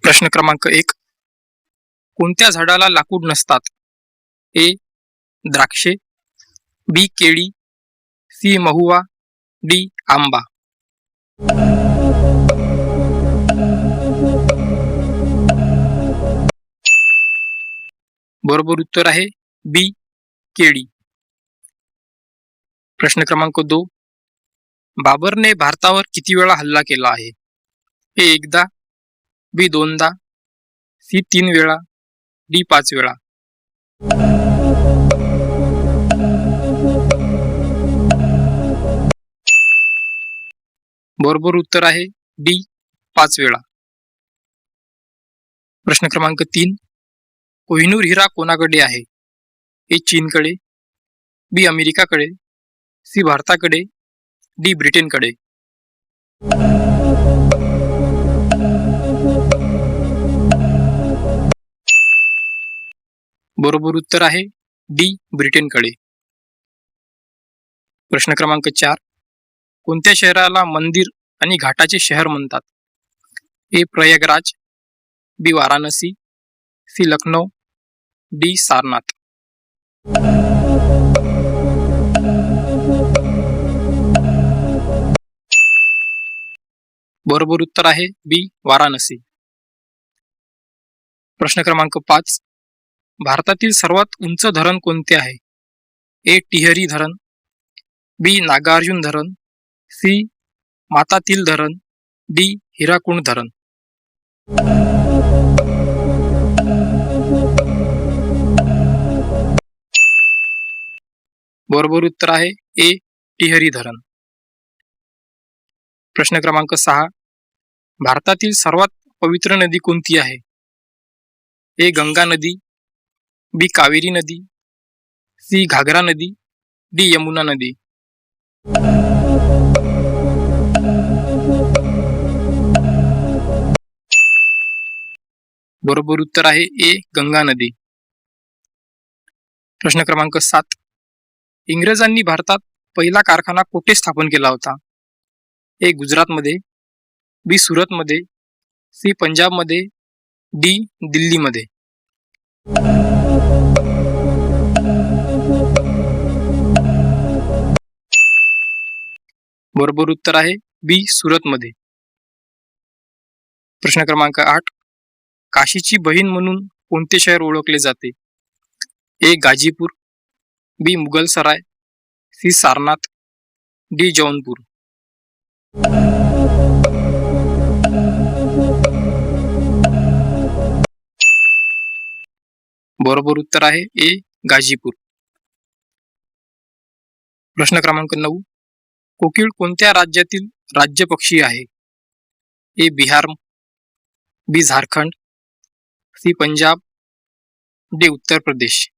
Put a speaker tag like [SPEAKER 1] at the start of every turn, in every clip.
[SPEAKER 1] प्रश्न क्रमांक 1. कोणत्या झाडाला लाकूड नसतात? ए. द्राक्षे, बी. केळी, सी. महुआ, डी. आंबा. बरोबर उत्तर आहे बी. केळी. प्रश्न क्रमांक 2. बाबरने भारतावर किती वेळा हल्ला केला आहे? ए. एकदा, बी. दोनदा, सी. 3 वेळा, डी. 5 वेळा. बरोबर उत्तर आहे डी. 5 वेळा. प्रश्न क्रमांक 3. कोहिनूर हिरा कोणाकडे आहे? ए. चीनकडे, बी. अमेरिकाकडे, सी. भारताकडे, डी. ब्रिटनकडे. बरोबर उत्तर आहे डी. ब्रिटनकडे. प्रश्न क्रमांक 4. कोणत्या शहराला मंदिर आणि घाटाचे शहर म्हणतात? ए. प्रयागराज, बी. वाराणसी, सी. लखनौ, डी. सारनाथ. बरोबर उत्तर आहे बी. वाराणसी. प्रश्न क्रमांक 5. भारतातील सर्वात उंच धरण कोणते आहे? ए. टिहरी धरण, बी. नागार्जुन धरण, सी. मातातील धरण, डी. हिराकुंड धरण. बरोबर उत्तर आहे ए. टिहरी धरण. प्रश्न क्रमांक 6. भारतातील सर्वात पवित्र नदी कोणती आहे? ए. गंगा नदी, बी. कावेरी नदी, सी. घागरा नदी, डी. यमुना नदी. बरोबर उत्तर आहे ए. गंगा नदी. प्रश्न क्रमांक 7. इंग्रजांनी भारतात पहिला कारखाना कोठे स्थापन केला होता? ए. गुजरातमध्ये, बी. सुरतमध्ये, सी. पंजाबमध्ये, डी. दिल्लीमध्ये. बरोबर उत्तर आहे बी. सुरतमध्ये. प्रश्न क्रमांक 8. काशीची बहीण म्हणून कोणते शहर ओळखले जाते? ए. गाजीपूर, बी. मुगलसराय, सी. सारनाथ, डी. जौनपूर. बरोबर उत्तर आहे ए. गाजीपूर. प्रश्न क्रमांक 9. कोकिळ कोणत्या राज्यातील राज्य पक्षी आहे? ए. बिहार, बी. झारखंड, सी. पंजाब, डी. उत्तर प्रदेश.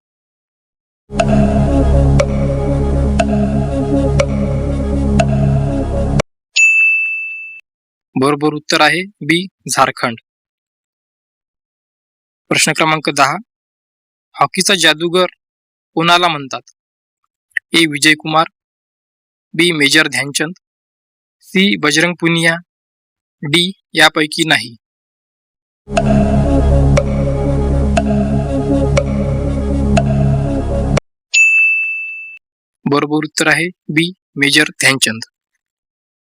[SPEAKER 1] बरोबर उत्तर आहे बी. झारखंड. प्रश्न क्रमांक 10. हॉकीचा जादूगर कोणाला म्हणतात? A. Vijay Kumar, B. Major Dhyanchand, C. Bajrang Punia, D. यापैकी नाही. बरोबर उत्तर आहे बी. मेजर ध्यानचंद.